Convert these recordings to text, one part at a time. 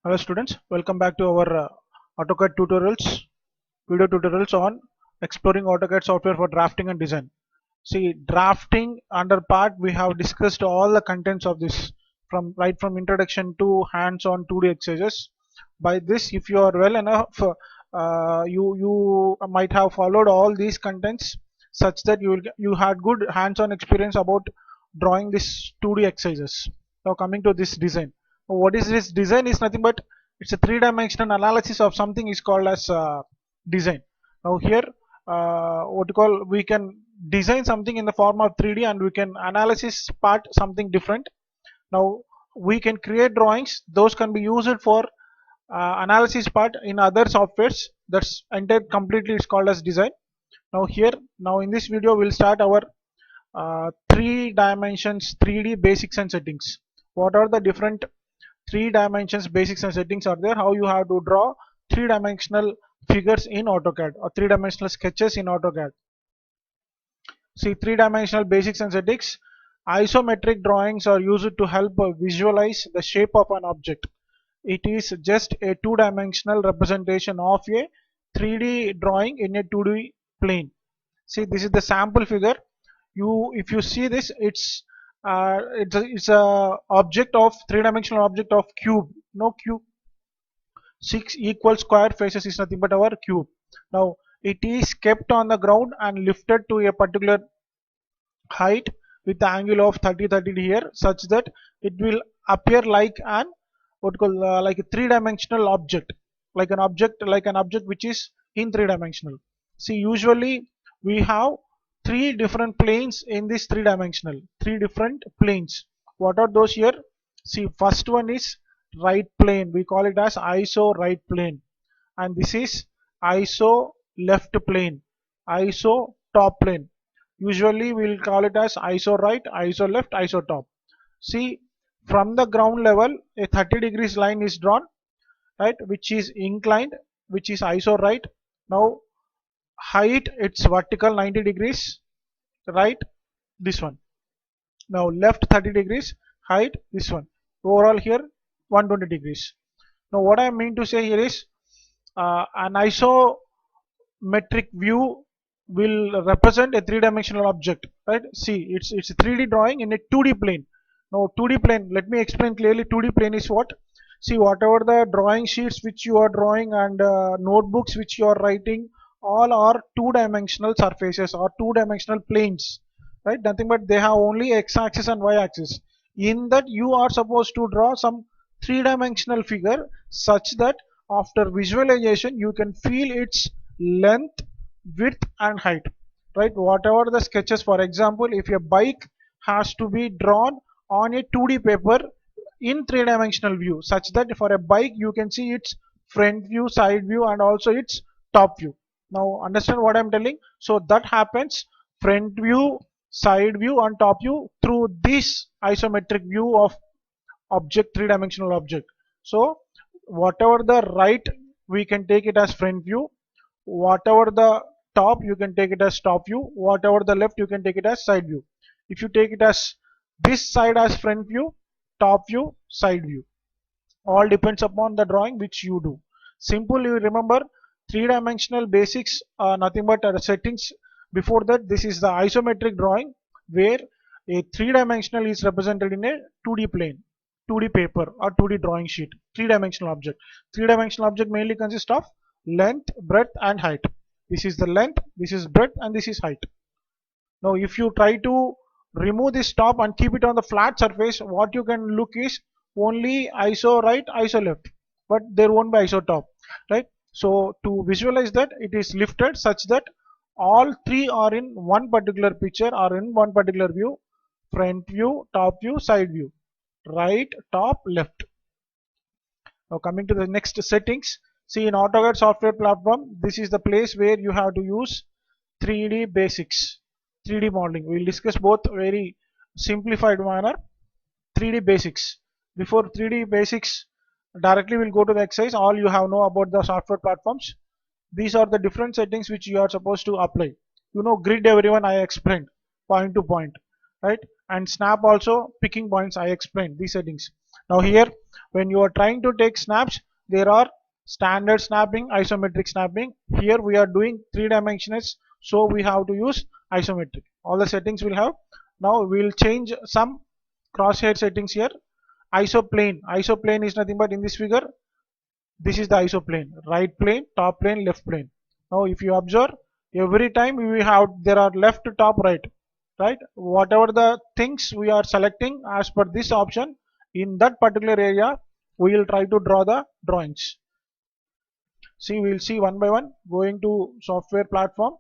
Hello students, welcome back to our AutoCAD tutorials, video tutorials on exploring AutoCAD software for drafting and design. See, drafting under part we have discussed all the contents of this from right from introduction to hands-on 2D exercises. By this, if you are well enough, you might have followed all these contents such that you had good hands-on experience about drawing this 2D exercises. Now coming to this design. What is this design? Is nothing but it's a three-dimensional analysis of something is called as design. Now here, what you call we can design something in the form of 3D and we can analysis part something different. Now we can create drawings; those can be used for analysis part in other softwares. That's entire completely. It's called as design. Now in this video we'll start our three dimensions 3D basics and settings. What are the different three dimensions basics and settings are there? How you have to draw three-dimensional figures in AutoCAD or three-dimensional sketches in AutoCAD. See, three-dimensional basics and settings. Isometric drawings are used to help visualize the shape of an object. It is just a two-dimensional representation of a 3D drawing in a 2D plane. See, this is the sample figure. If you see this, it's a object of three-dimensional object of cube. No cube. 6 equal square faces is nothing but our cube. Now it is kept on the ground and lifted to a particular height with the angle of 30 here, such that it will appear like an what called like a three-dimensional object, like an object which is in three-dimensional. See, usually we have three different planes in this three-dimensional, three different planes. What are those here? See, first one is right plane. We call it as iso right plane, and this is iso left plane, iso top plane. Usually we'll call it as iso right, iso left, iso top. See, from the ground level a 30 degrees line is drawn, right, which is inclined, which is iso right. Now height, it's vertical 90 degrees, right, this one. Now left 30 degrees, height this one. Overall here 120 degrees. Now what I mean to say here is an isometric view will represent a three-dimensional object, right? See, it's a 3D drawing in a 2D plane. Now 2D plane, let me explain clearly. 2D plane is what? See, whatever the drawing sheets which you are drawing and notebooks which you are writing, all are two-dimensional surfaces or two-dimensional planes, right? Nothing but they have only x-axis and y-axis. In that you are supposed to draw some three-dimensional figure such that after visualization you can feel its length, width and height, right? Whatever the sketches, for example, if a bike has to be drawn on a 2D paper in three-dimensional view, such that for a bike you can see its front view, side view and also its top view. Now understand what I'm telling? So that happens front view, side view and top view through this isometric view of object, three-dimensional object. So whatever the right, we can take it as front view, whatever the top you can take it as top view, whatever the left you can take it as side view. If you take it as this side as front view, top view, side view, all depends upon the drawing which you do. Simple, you remember three-dimensional basics, nothing but settings. Before that, this is the isometric drawing where a three-dimensional is represented in a 2D plane, 2D paper or 2D drawing sheet. Three-dimensional object. Three-dimensional object mainly consists of length, breadth and height. This is the length, this is breadth and this is height. Now if you try to remove this top and keep it on the flat surface, what you can look is only iso right, iso left, but there won't be iso top, right? So to visualize that, it is lifted such that all three are in one particular picture or in one particular view: front view, top view, side view, right, top, left. Now coming to the next settings. See, in AutoCAD software platform, this is the place where you have to use 3D basics, 3D modeling. We will discuss both very simplified manner. 3D basics. Before 3D basics, directly we'll go to the exercise. All you have know about the software platforms. These are the different settings which you are supposed to apply. You know, grid, everyone I explained, point to point, right? And snap also, picking points I explained these settings. Now here, when you are trying to take snaps, there are standard snapping, isometric snapping. Here we are doing 3 dimensions, so we have to use isometric. All the settings will have. Now we will change some crosshair settings here. Isoplane. Isoplane is nothing but in this figure. This is the isoplane. Right plane, top plane, left plane. Now if you observe, every time we have there are left, top, right. Right? Whatever the things we are selecting as per this option, in that particular area, we will try to draw the drawings. See, we will see one by one. Going to software platform.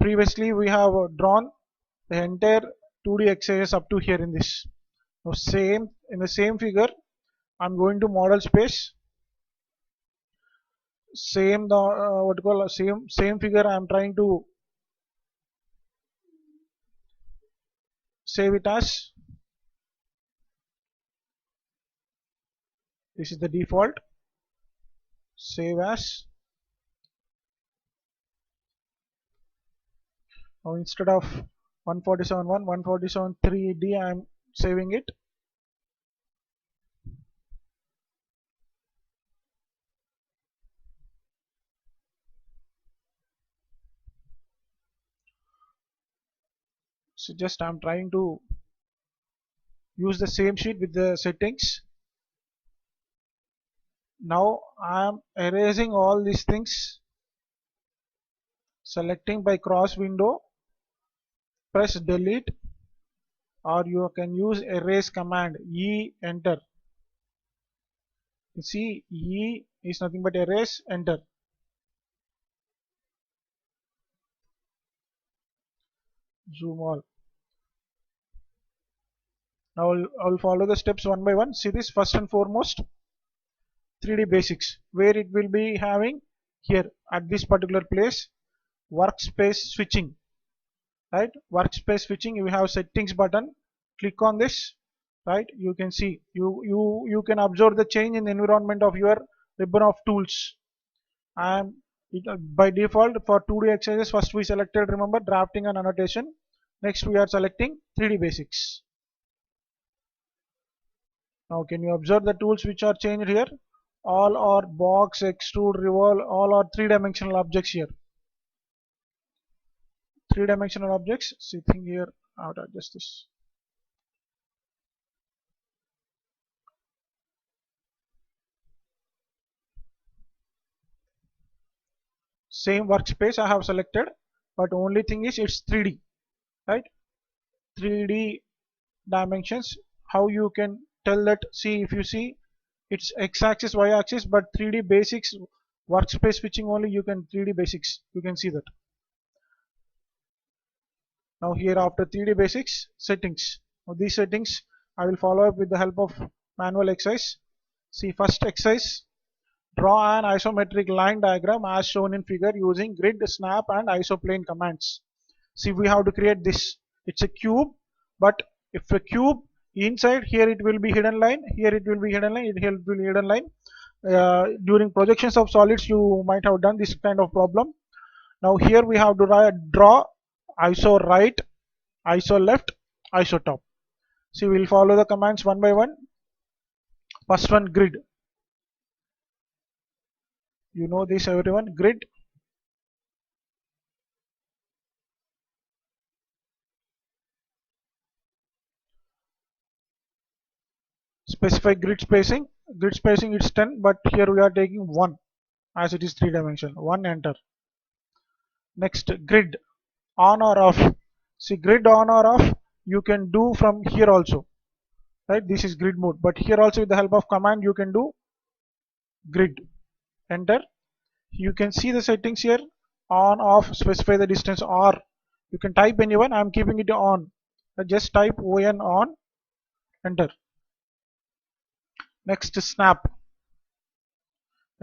Previously we have drawn the entire 2D exercise up to here in this. Now same in the same figure, I'm going to model space. Same the what you call same figure. I'm trying to save it as. This is the default. Save as. Now instead of 147.1, 147.3D, I'm saving it. So just I'm trying to use the same sheet with the settings. Now I'm erasing all these things. Selecting by cross window, press delete, or you can use erase command, E enter. You see, E is nothing but erase, enter. Zoom all. Now I'll follow the steps one by one. See this, first and foremost, 3D basics, where it will be having here at this particular place, workspace switching. Right, workspace switching, you have settings button. Click on this. Right, you can see you can observe the change in the environment of your ribbon of tools. And by default for 2D exercises, first we selected, remember, drafting and annotation. Next we are selecting 3D basics. Now can you observe the tools which are changed here? All are box, extrude, revolve, all are 3-dimensional objects here. 3-dimensional objects. See thing here, how to adjust this. Same workspace I have selected, but only thing is it's 3D. Right, 3D dimensions. How you can tell that? See, if you see, it's x-axis, y-axis, but 3D basics workspace switching only, you can 3D basics, you can see that. Now here after 3D basics, settings. Now these settings I will follow up with the help of manual exercise. See, first exercise, draw an isometric line diagram as shown in figure using grid, snap and isoplane commands. See, we have to create this. It's a cube, but if a cube inside, here it will be hidden line, here it will be hidden line, here it will be hidden line. During projections of solids, you might have done this kind of problem. Now here we have to draw iso right, iso left, iso top. See, we'll follow the commands one by one. First one, grid. You know this, everyone, grid. Specify grid spacing. Grid spacing is 10, but here we are taking 1 as it is 3-dimensional. 1, enter. Next, grid on or off. See, grid on or off you can do from here also. Right, this is grid mode, but here also with the help of command you can do grid. Enter. You can see the settings here, on, off, specify the distance, or you can type anyone. I'm keeping it on. Just type on, enter. Next, snap.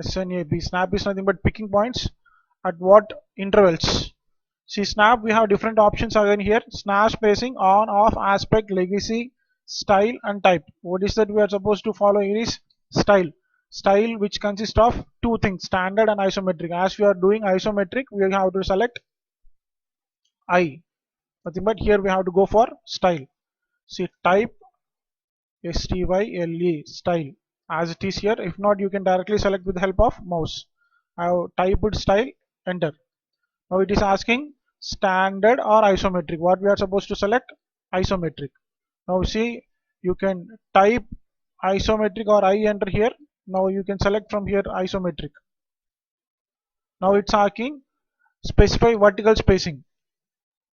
SNAP. Snap is nothing but picking points at what intervals. See, snap, we have different options again here. Snap spacing, on, off, aspect, legacy, style and type. What is that we are supposed to follow here is style. Style, which consists of 2 things, standard and isometric. As we are doing isometric, we have to select I. Nothing but here we have to go for style. See, type, style, style, as it is here. If not, you can directly select with the help of mouse. I have typed style, enter. Now it is asking standard or isometric. What we are supposed to select? Isometric. Now see, you can type isometric or I enter here. Now you can select from here isometric. Now it's asking specify vertical spacing.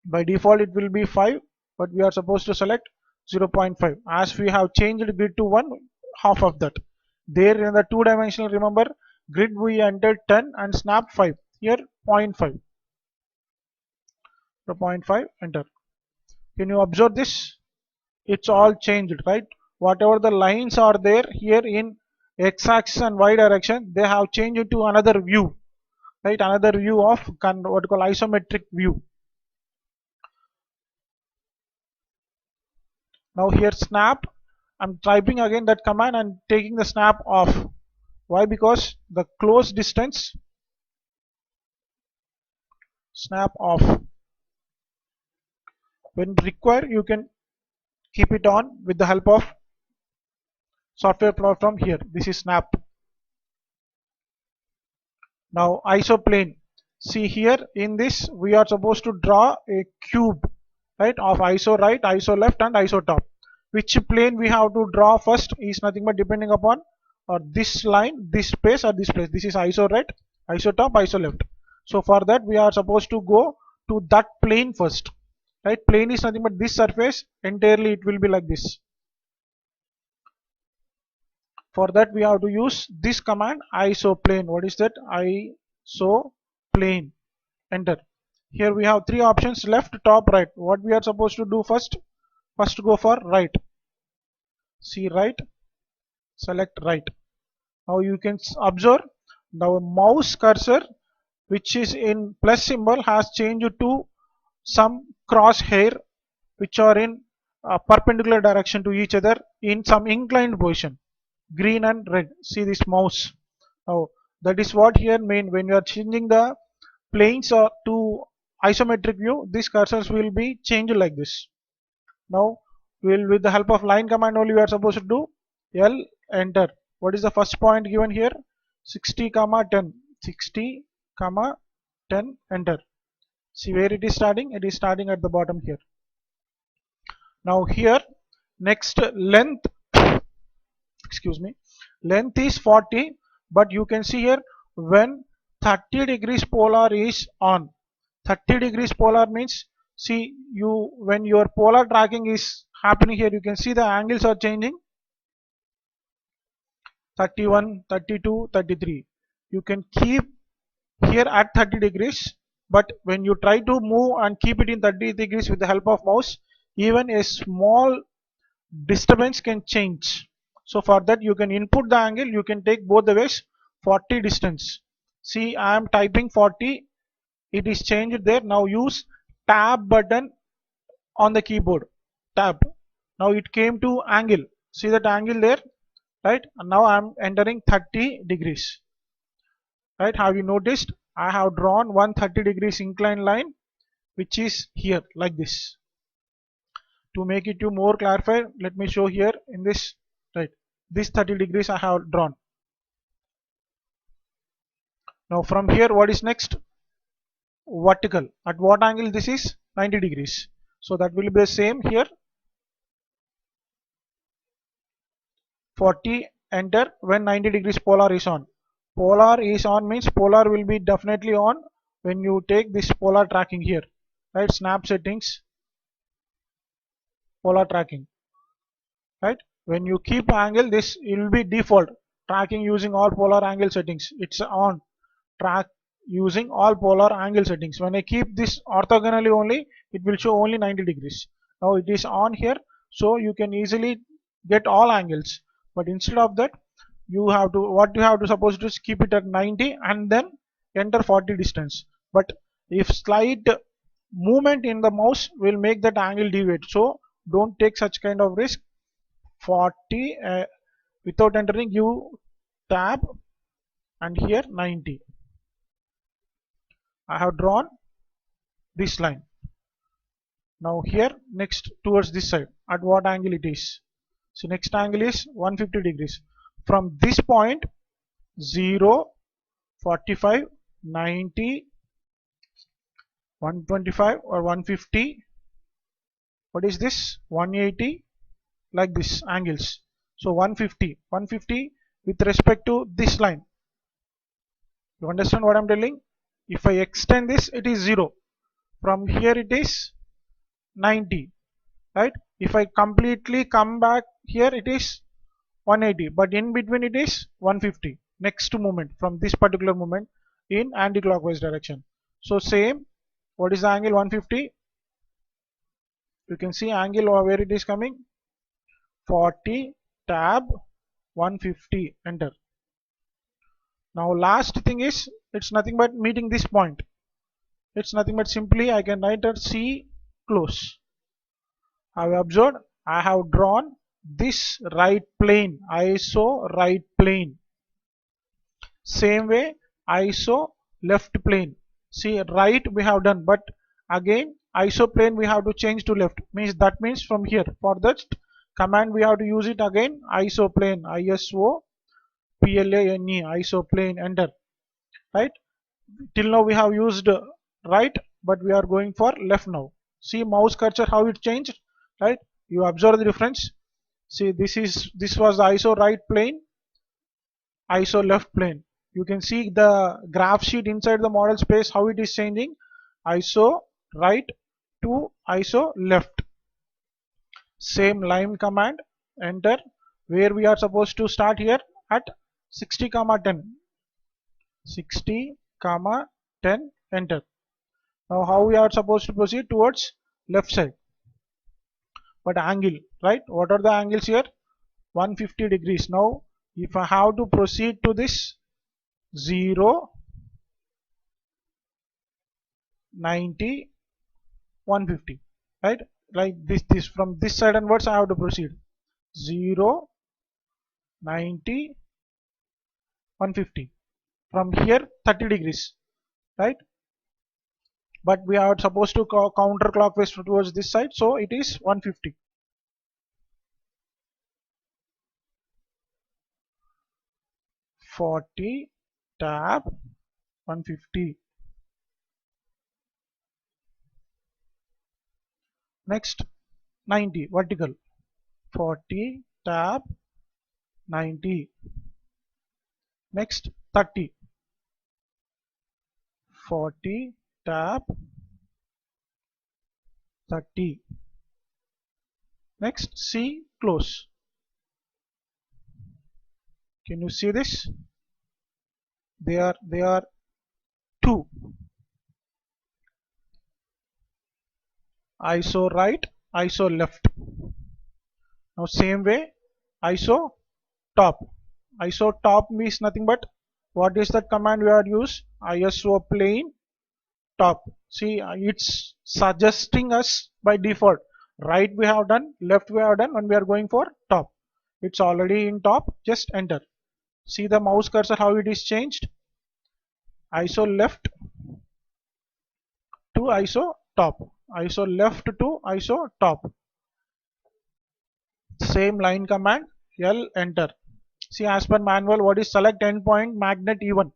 By default it will be 5, but we are supposed to select 0.5. As we have changed grid to 1, half of that. There in the 2-dimensional, remember, grid we entered 10 and snap 5. Here 0.5. So 0.5, enter. Can you observe this? It's all changed, right? Whatever the lines are there here in x-axis and y direction, they have changed to another view, right? Another view of what we call isometric view. Now here snap, I'm typing again that command and taking the snap off. Why? Because the close distance, snap off. When required, you can keep it on with the help of software platform here. This is snap. Now isoplane. See here in this we are supposed to draw a cube, right, of iso right, iso left and iso top. Which plane we have to draw first is nothing but depending upon this line, this space or this place. This is iso right, iso top, iso left. So for that we are supposed to go to that plane first, right? Plane is nothing but this surface, entirely it will be like this. For that we have to use this command isoplane. What is that? Isoplane, enter. Here we have 3 options, left, top, right. What we are supposed to do first? First go for right. See right, select right. Now you can observe the mouse cursor which is in plus symbol has changed to some crosshair which are in perpendicular direction to each other in some inclined position, green and red. See this mouse. Now that is what here mean when you are changing the planes or to isometric view, these cursors will be changed like this. Now we'll, with the help of line command only, we are supposed to do L, enter. What is the first point given here? 60, 10. 60, 10, enter. See where it is starting? It is starting at the bottom here. Now here next length, excuse me, length is 40, but you can see here when 30 degrees polar is on. 30 degrees polar means, see, you when your polar tracking is happening here, you can see the angles are changing. 31, 32, 33. You can keep here at 30 degrees, but when you try to move and keep it in 30 degrees with the help of mouse, even a small disturbance can change. So for that you can input the angle, you can take both the ways. 40 distance. See, I am typing 40. It is changed there. Now use tab button on the keyboard. Tab. Now it came to angle. See that angle there, right? And now I am entering 30 degrees. Right? Have you noticed? I have drawn 130 degrees inclined line, which is here like this. To make it to more clarified, let me show here in this, right? This 30 degrees I have drawn. Now from here, what is next? Vertical. At what angle this is? 90 degrees. So that will be the same here. 40, enter. When 90 degrees polar is on. Polar is on means polar will be definitely on when you take this polar tracking here, right? Snap settings, polar tracking, right? When you keep angle, this will be default tracking using all polar angle settings. It's on track using all polar angle settings. When I keep this orthogonally only, it will show only 90 degrees. Now it is on here, so you can easily get all angles. But instead of that, you have to, what you have to suppose to is keep it at 90 and then enter 40 distance. But if slight movement in the mouse will make that angle deviate, so don't take such kind of risk. 40 without entering, you tab and here 90. I have drawn this line. Now here next towards this side, at what angle it is? So next angle is 150 degrees. From this point 0, 45, 90, 125 or 150, what is this, 180, like this angles. So 150 with respect to this line. You understand what I'm telling? If I extend this, it is 0. From here it is 90, right? If I completely come back here, it is 180, but in between it is 150. Next moment from this particular moment in anti-clockwise direction. So same, what is the angle 150? You can see angle where it is coming, 40, tab 150, enter. Now last thing is, it's nothing but meeting this point. It's nothing but simply I can write at C close. I have observed, I have drawn this right plane, ISO right plane. Same way ISO left plane. See, right we have done, but again ISO plane we have to change to left. That means from here, for that command we have to use it again, ISO plane, ISO plane, ISO plane, enter. Right? Till now we have used right, but we are going for left now. See mouse cursor how it changed, right? You observe the difference. See, this was the ISO right plane, ISO left plane. You can see the graph sheet inside the model space how it is changing, ISO right to ISO left. Same line command, enter. Where we are supposed to start here at 60, 10. 60, 10, enter. Now how we are supposed to proceed towards left side? But angle, right? What are the angles here? 150 degrees. Now if I have to proceed to this 0, 90, 150, right? Like this from this side onwards I have to proceed 0, 90, 150. From here 30 degrees, right? But we are supposed to counterclockwise towards this side, so it is 150. tab 150. Next 90 vertical, 40, tab 90. Next 30, 40, tab 30. Next C close. Can you see this? They are two. ISO right, ISO left. Now same way ISO top. ISO top means nothing but, what is that command we are use? ISO plane top. See, it's suggesting us by default. Right we have done, left we have done, and we are going for top. It's already in top, just enter. See the mouse cursor how it is changed. ISO left to ISO top. ISO left to ISO top. Same line command, L, enter. See, as per manual, what is select endpoint magnet E1?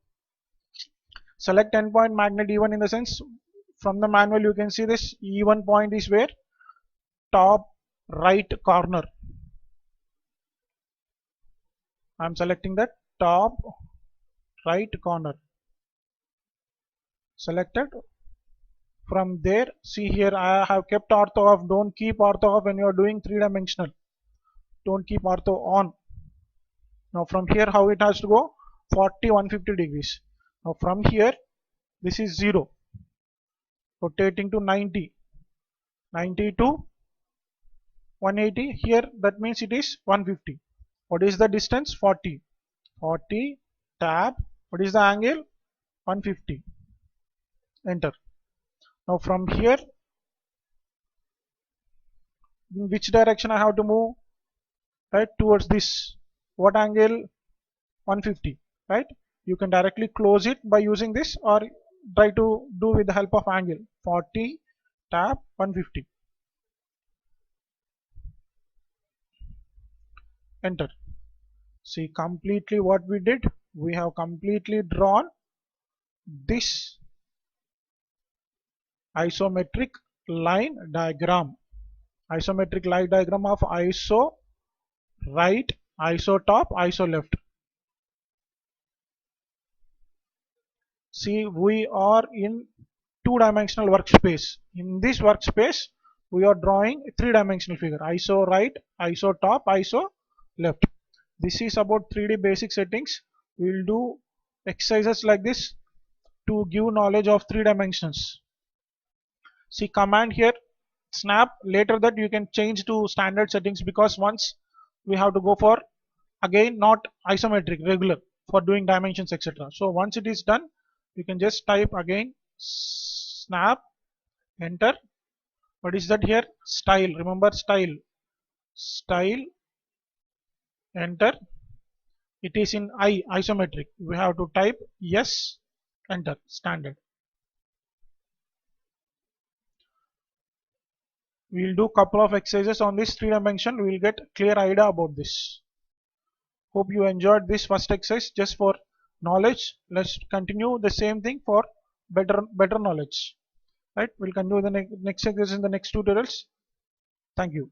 Select endpoint magnet E1 in the sense, from the manual you can see this E1 point is where? Top right corner. I'm selecting that top right corner. Selected. From there, see here I have kept ortho off. Don't keep ortho off when you are doing 3-dimensional. Don't keep ortho on. Now from here how it has to go? 40, 150 degrees. Now from here this is 0. Rotating to 90. 90 to 180. Here that means it is 150. What is the distance? 40. 40, tab. What is the angle? 150. Enter. Now from here, in which direction I have to move? Right, towards this. What angle? 150. Right? You can directly close it by using this, or try to do with the help of angle. 40, tab 150. enter. See completely what we did, we have completely drawn this isometric line diagram. Isometric line diagram of iso right, iso top, iso left. See, we are in two-dimensional workspace. In this workspace, we are drawing a three-dimensional figure. ISO right, ISO top, ISO left. This is about 3D basic settings. We will do exercises like this to give knowledge of three dimensions. See command here, snap. Later that you can change to standard settings, because once we have to go for again not isometric, regular for doing dimensions, etc. So once it is done, you can just type again snap, enter. What is that here? Style. Remember style. Style, enter. It is in isometric. We have to type yes, enter. Standard. We will do couple of exercises on this three dimension. We will get clear idea about this. Hope you enjoyed this first exercise just for knowledge. Let's continue the same thing for better knowledge. Right? We'll continue the next exercise in the next tutorials. Thank you.